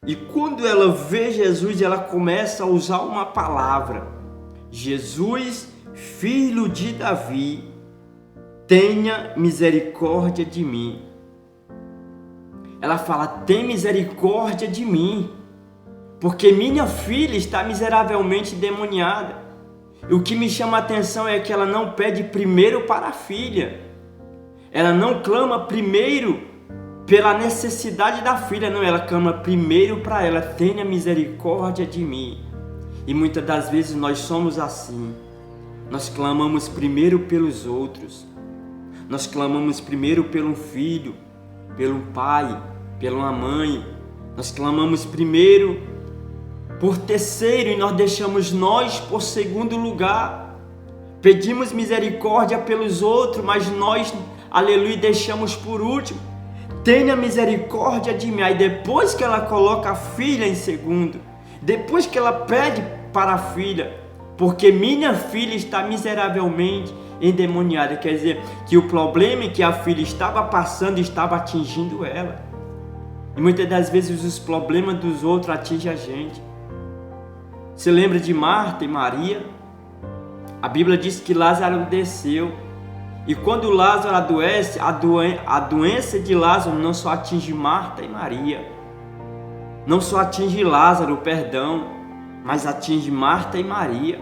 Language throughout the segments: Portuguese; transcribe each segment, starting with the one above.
E quando ela vê Jesus, ela começa a usar uma palavra: Jesus, filho de Davi, tenha misericórdia de mim. Ela fala: tem misericórdia de mim, porque minha filha está miseravelmente endemoniada. E o que me chama a atenção é que ela não pede primeiro para a filha. Ela não clama primeiro pela necessidade da filha, não. Ela clama primeiro para ela: tenha misericórdia de mim. E muitas das vezes nós somos assim. Nós clamamos primeiro pelos outros. Nós clamamos primeiro pelo filho, pelo pai, pela mãe. Nós clamamos primeiro por terceiro e nós deixamos nós por segundo lugar. Pedimos misericórdia pelos outros, mas nós, aleluia, deixamos por último. Tenha misericórdia de mim. Aí depois que ela coloca a filha em segundo, depois que ela pede para a filha, porque minha filha está miseravelmente endemoniada. Quer dizer, que o problema que a filha estava passando estava atingindo ela. E muitas das vezes os problemas dos outros atingem a gente. Você lembra de Marta e Maria? A Bíblia diz que Lázaro desceu. E quando Lázaro adoece, a doença de Lázaro não só atinge Marta e Maria. Não só atinge Lázaro, perdão, mas atinge Marta e Maria,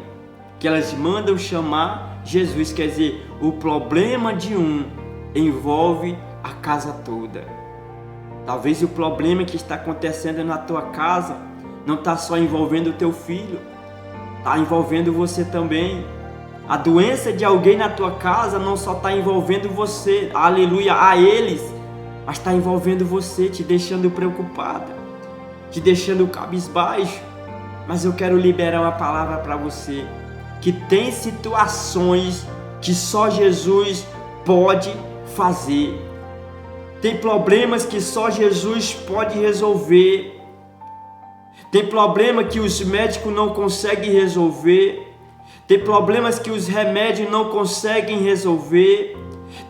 que elas mandam chamar Jesus. Quer dizer, o problema de um envolve a casa toda. Talvez o problema que está acontecendo na tua casa não está só envolvendo o teu filho, está envolvendo você também. A doença de alguém na tua casa não só está envolvendo você, aleluia, a eles, mas está envolvendo você, te deixando preocupada, te deixando cabisbaixo. Mas eu quero liberar uma palavra para você, que tem situações que só Jesus pode fazer. Tem problemas que só Jesus pode resolver. Tem problema que os médicos não conseguem resolver. Tem problemas que os remédios não conseguem resolver.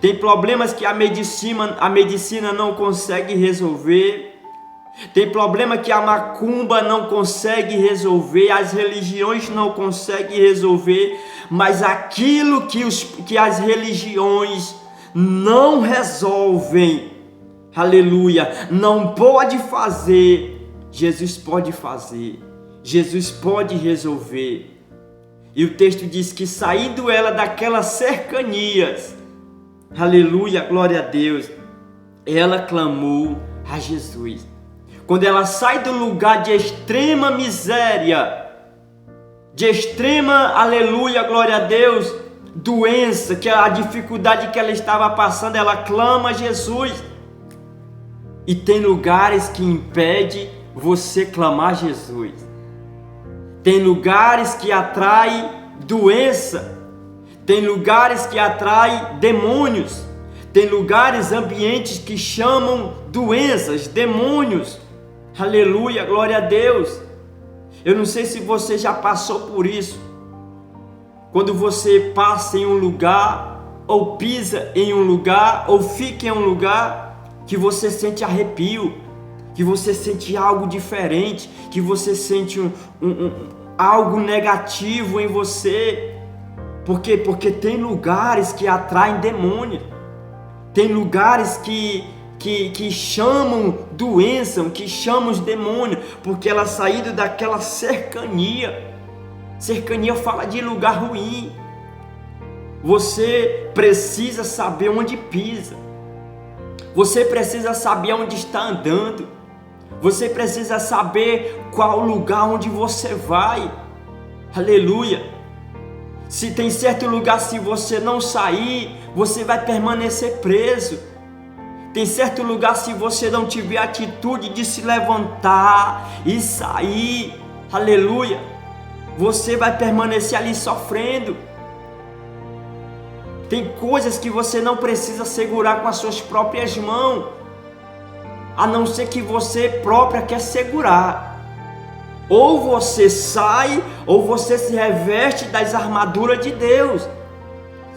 Tem problemas que a medicina não consegue resolver. Tem problema que a macumba não consegue resolver, as religiões não conseguem resolver, mas aquilo que as religiões não resolvem, aleluia, não pode fazer, Jesus pode fazer, Jesus pode resolver. E o texto diz que saindo ela daquelas cercanias, aleluia, glória a Deus, ela clamou a Jesus. Quando ela sai do lugar de extrema miséria, de extrema, aleluia, glória a Deus, doença, que a dificuldade que ela estava passando, ela clama a Jesus. E tem lugares que impedem você clamar a Jesus. Tem lugares que atraem doença. Tem lugares que atraem demônios. Tem lugares, ambientes que chamam doenças, demônios. Aleluia, glória a Deus. Eu não sei se você já passou por isso. Quando você passa em um lugar, ou pisa em um lugar, ou fica em um lugar, que você sente arrepio, que você sente algo diferente, que você sente algo negativo em você. Por quê? Porque tem lugares que atraem demônios. Tem lugares que chamam doença, que chamam os demônios, porque ela saiu daquela cercania. Cercania fala de lugar ruim. Você precisa saber onde pisa. Você precisa saber onde está andando. Você precisa saber qual lugar onde você vai. Aleluia. Se tem certo lugar, se você não sair, você vai permanecer preso. Tem certo lugar, se você não tiver atitude de se levantar e sair, aleluia, você vai permanecer ali sofrendo. Tem coisas que você não precisa segurar com as suas próprias mãos, a não ser que você própria quer segurar. Ou você sai, ou você se reveste das armaduras de Deus.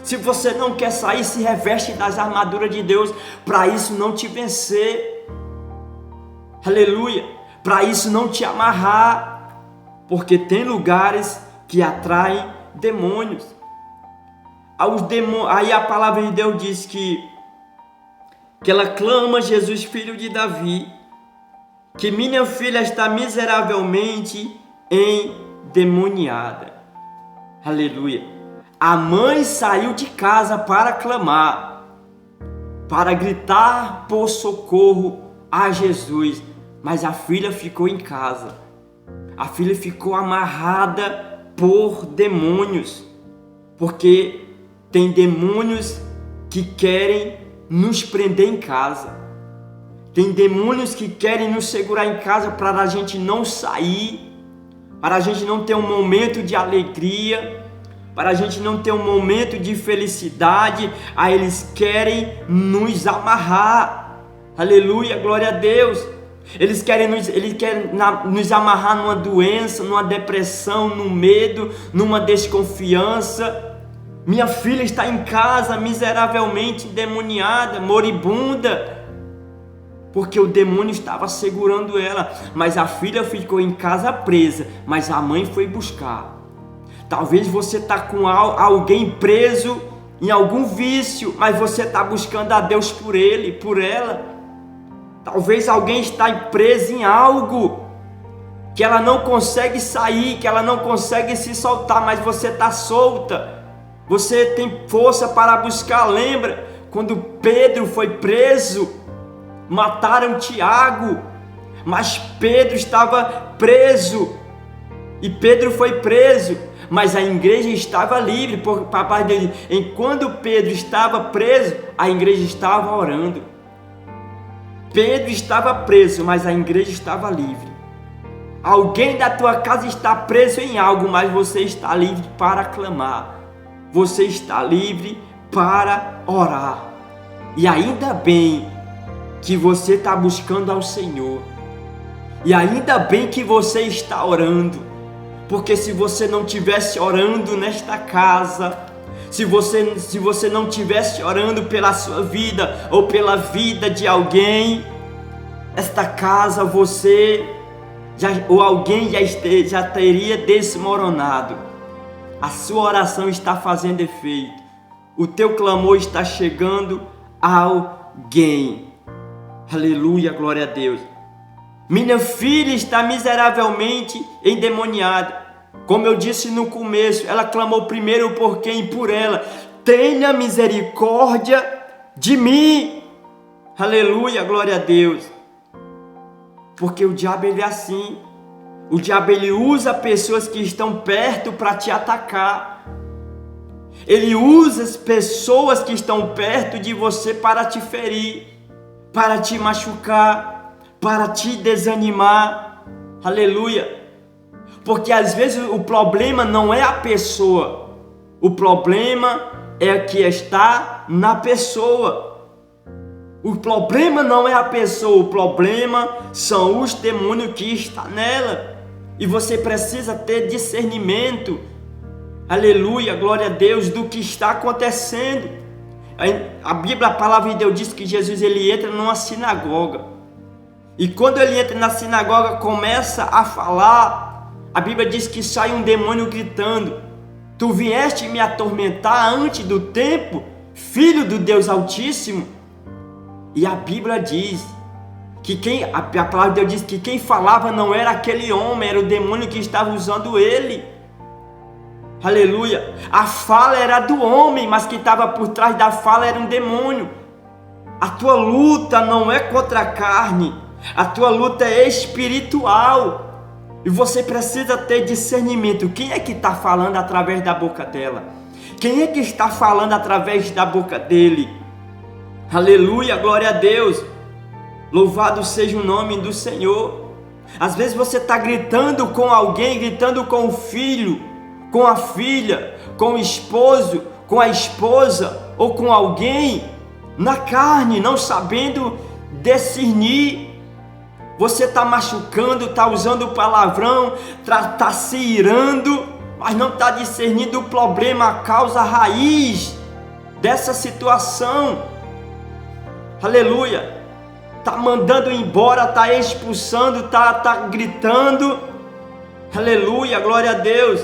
Se você não quer sair, se reveste das armaduras de Deus, para isso não te vencer. Aleluia. para isso não te amarrar, porque tem lugares que atraem demônios. Aí a palavra de Deus diz que ela clama: Jesus, filho de Davi, que minha filha está miseravelmente endemoniada. Aleluia. A mãe saiu de casa para clamar, para gritar por socorro a Jesus, mas a filha ficou em casa. A filha ficou amarrada por demônios, porque tem demônios que querem nos prender em casa. Tem demônios que querem nos segurar em casa para a gente não sair, para a gente não ter um momento de alegria, para a gente não ter um momento de felicidade. Aí eles querem nos amarrar. Aleluia, glória a Deus. Eles querem nos amarrar numa doença, numa depressão, no medo, numa desconfiança. Minha filha está em casa miseravelmente endemoniada, moribunda, porque o demônio estava segurando ela. Mas a filha ficou em casa presa, mas a mãe foi buscar. Talvez você está com alguém preso em algum vício, mas você está buscando a Deus por ele, por ela. Talvez alguém está preso em algo que ela não consegue sair, que ela não consegue se soltar, mas você está solta. Você tem força para buscar. Lembra quando Pedro foi preso? Mataram Tiago, mas Pedro estava preso. E Pedro foi preso, mas a igreja estava livre. Por papai dele, enquanto Pedro estava preso, a igreja estava orando. Pedro estava preso, mas a igreja estava livre. Alguém da tua casa está preso em algo, mas você está livre para clamar. Você está livre para orar. E ainda bem que você está buscando ao Senhor. E ainda bem que você está orando. Porque se você não estivesse orando nesta casa, se você não estivesse orando pela sua vida ou pela vida de alguém, esta casa alguém já teria desmoronado. A sua oração está fazendo efeito. O teu clamor está chegando a alguém. Aleluia, glória a Deus. Minha filha está miseravelmente endemoniada. Como eu disse no começo, ela clamou primeiro por quem? Por ela. Tenha misericórdia de mim. Aleluia, glória a Deus. Porque o diabo ele é assim. O diabo ele usa pessoas que estão perto para te atacar. Ele usa as pessoas que estão perto de você para te ferir, para te machucar, para te desanimar. Aleluia. Porque às vezes o problema não é a pessoa. O problema é que está na pessoa. O problema não é a pessoa, o problema são os demônios que estão nela. E você precisa ter discernimento, aleluia, glória a Deus, do que está acontecendo. A Bíblia, a palavra de Deus diz que Jesus ele entra numa sinagoga. E quando ele entra na sinagoga, começa a falar, a Bíblia diz que sai um demônio gritando: tu vieste me atormentar antes do tempo, filho do Deus Altíssimo? E a Bíblia diz que a palavra de Deus diz que quem falava não era aquele homem, era o demônio que estava usando ele. Aleluia. A fala era do homem, mas quem estava por trás da fala era um demônio. A tua luta não é contra a carne, a tua luta é espiritual. E você precisa ter discernimento. Quem é que está falando através da boca dela? Quem é que está falando através da boca dele? Aleluia, glória a Deus. Louvado seja o nome do Senhor. Às vezes você está gritando com alguém, gritando com o filho, com a filha, com o esposo, com a esposa ou com alguém na carne, não sabendo discernir. Você está machucando, está usando palavrão, está se irando, mas não está discernindo o problema, a causa, a raiz dessa situação. Aleluia. está mandando embora, está expulsando, está gritando. Aleluia, glória a Deus.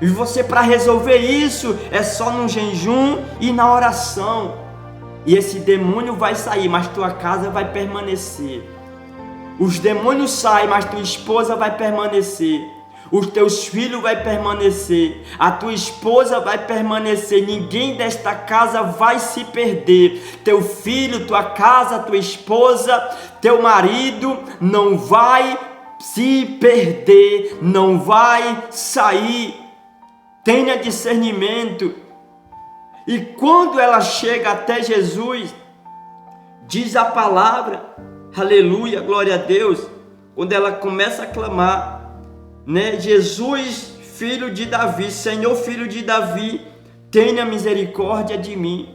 E você, para resolver isso, é só no jejum e na oração. E esse demônio vai sair, mas tua casa vai permanecer. Os demônios saem, mas tua esposa vai permanecer. Os teus filhos vai permanecer. A tua esposa vai permanecer. Ninguém desta casa vai se perder. Teu filho, tua casa, tua esposa, teu marido não vai se perder, não vai sair. Tenha discernimento. E quando ela chega até Jesus, diz a palavra, aleluia, glória a Deus, quando ela começa a clamar, né? Jesus, filho de Davi, Senhor, filho de Davi, tenha misericórdia de mim.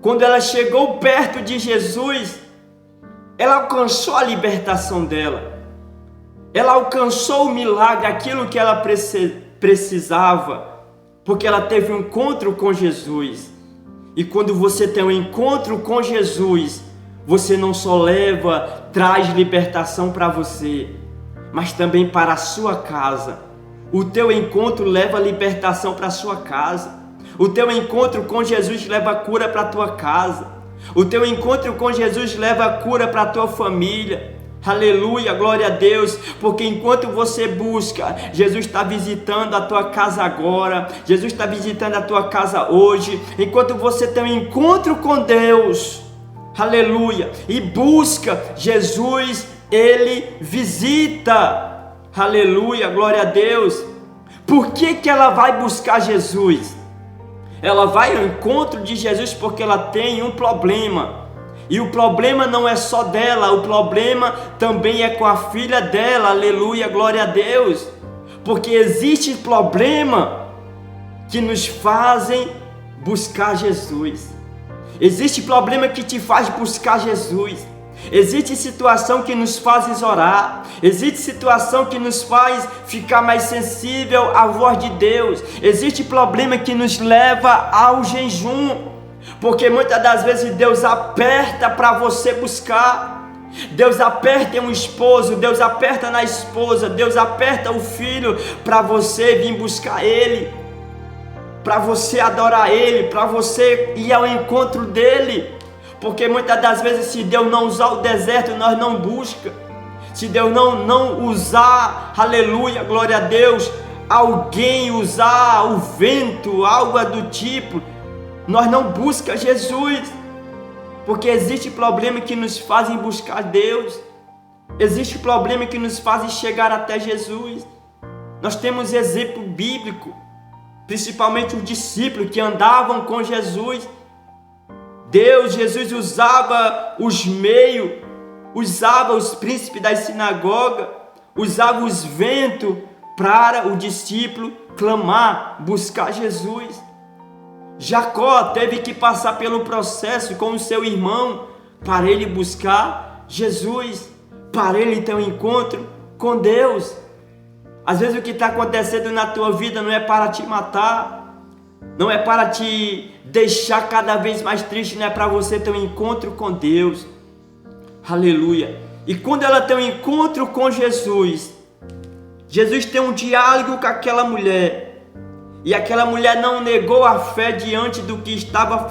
Quando ela chegou perto de Jesus, ela alcançou a libertação dela. Ela alcançou o milagre, aquilo que ela precisava, porque ela teve um encontro com Jesus. E quando você tem um encontro com Jesus, você não só traz libertação para você, mas também para a sua casa. O teu encontro leva libertação para a sua casa. O teu encontro com Jesus leva cura para a tua casa. O teu encontro com Jesus leva cura para a tua família. Aleluia, glória a Deus, porque enquanto você busca, Jesus está visitando a tua casa agora, Jesus está visitando a tua casa hoje. Enquanto você tem um encontro com Deus, aleluia, e busca Jesus, Ele visita. Aleluia, glória a Deus. Por que ela vai buscar Jesus? Ela vai ao encontro de Jesus porque ela tem um problema. E o problema não é só dela, o problema também é com a filha dela, aleluia, glória a Deus. Porque existe problema que nos fazem buscar Jesus. Existe problema que te faz buscar Jesus. Existe situação que nos faz orar. Existe situação que nos faz ficar mais sensível à voz de Deus. Existe problema que nos leva ao jejum. Porque muitas das vezes Deus aperta para você buscar. Deus aperta em um esposo, Deus aperta na esposa, Deus aperta o filho para você vir buscar Ele, para você adorar Ele, para você ir ao encontro dEle. Porque muitas das vezes, se Deus não usar o deserto, nós não busca. Se Deus não usar, aleluia, glória a Deus, alguém usar o vento, algo do tipo, nós não busca Jesus, porque existe problema que nos fazem buscar Deus, existe problema que nos fazem chegar até Jesus. Nós temos exemplo bíblico, principalmente os discípulos que andavam com Jesus. Jesus usava os meios, usava os príncipes da sinagoga, usava os ventos para o discípulo clamar, buscar Jesus. Jacó teve que passar pelo processo com o seu irmão para ele buscar Jesus, para ele ter um encontro com Deus. Às vezes o que está acontecendo na tua vida não é para te matar, não é para te deixar cada vez mais triste, não é para você ter um encontro com Deus. Aleluia. E quando ela tem um encontro com Jesus, Jesus tem um diálogo com aquela mulher. E aquela mulher não negou a fé diante do que estava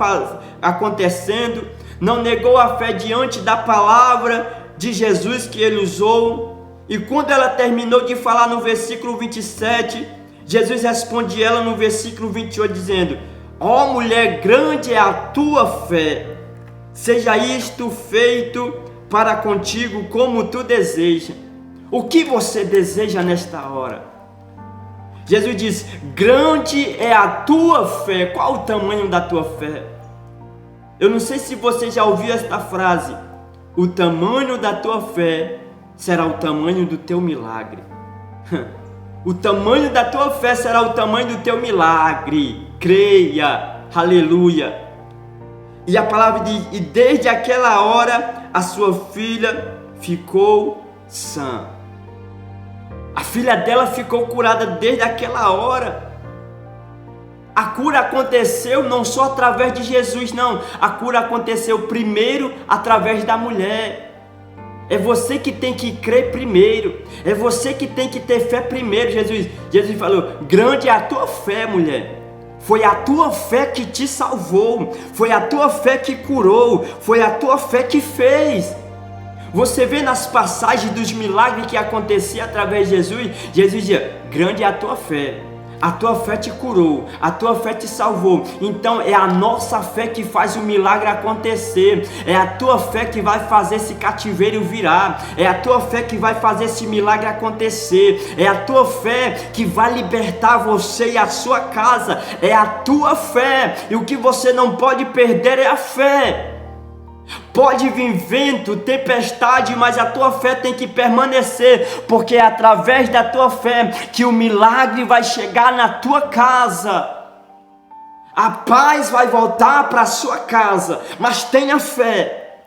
acontecendo, não negou a fé diante da palavra de Jesus que ele usou. E quando ela terminou de falar no versículo 27, Jesus responde ela no versículo 28 dizendo: ó mulher, grande é a tua fé, seja isto feito para contigo como tu desejas. O que você deseja nesta hora? Jesus diz: grande é a tua fé. Qual o tamanho da tua fé? Eu não sei se você já ouviu esta frase: o tamanho da tua fé será o tamanho do teu milagre. O tamanho da tua fé será o tamanho do teu milagre. Creia, aleluia. E a palavra diz: e desde aquela hora a sua filha ficou sã. A filha dela ficou curada desde aquela hora. A cura aconteceu não só através de Jesus, não. A cura aconteceu primeiro através da mulher. É você que tem que crer primeiro. É você que tem que ter fé primeiro. Jesus falou: grande é a tua fé, mulher. Foi a tua fé que te salvou. Foi a tua fé que curou. Foi a tua fé que fez. Você vê nas passagens dos milagres que aconteciam através de Jesus. Jesus dizia: grande é a tua fé. A tua fé te curou, a tua fé te salvou. Então é a nossa fé que faz o milagre acontecer. É a tua fé que vai fazer esse cativeiro virar. É a tua fé que vai fazer esse milagre acontecer. É a tua fé que vai libertar você e a sua casa. É a tua fé. E o que você não pode perder é a fé. Pode vir vento, tempestade, mas a tua fé tem que permanecer, porque é através da tua fé que o milagre vai chegar na tua casa. A paz vai voltar para a sua casa, mas tenha fé.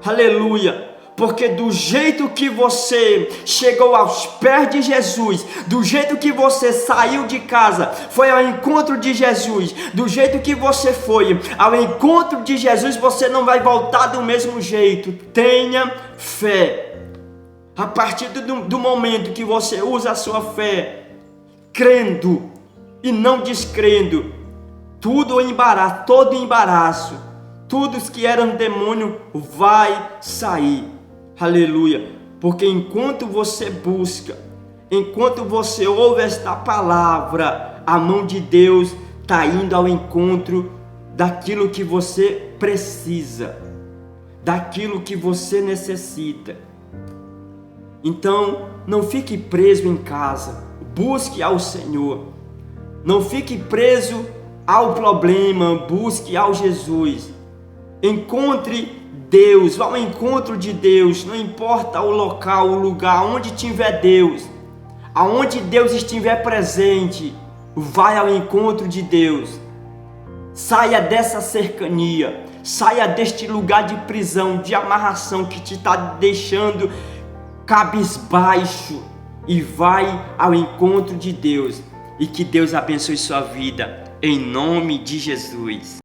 Aleluia. Porque do jeito que você chegou aos pés de Jesus, do jeito que você saiu de casa, foi ao encontro de Jesus, do jeito que você foi ao encontro de Jesus, você não vai voltar do mesmo jeito. Tenha fé. A partir do momento que você usa a sua fé, crendo e não descrendo, todo embaraço, tudo que era um demônio vai sair. Aleluia, porque enquanto você busca, enquanto você ouve esta palavra, a mão de Deus está indo ao encontro daquilo que você precisa, daquilo que você necessita. Então, não fique preso em casa, busque ao Senhor. Não fique preso ao problema, busque ao Jesus. Encontre Deus, vá ao encontro de Deus, não importa o local, o lugar, onde tiver Deus, aonde Deus estiver presente, vai ao encontro de Deus. Saia dessa cercania, saia deste lugar de prisão, de amarração que te está deixando cabisbaixo e vai ao encontro de Deus. E que Deus abençoe sua vida, em nome de Jesus.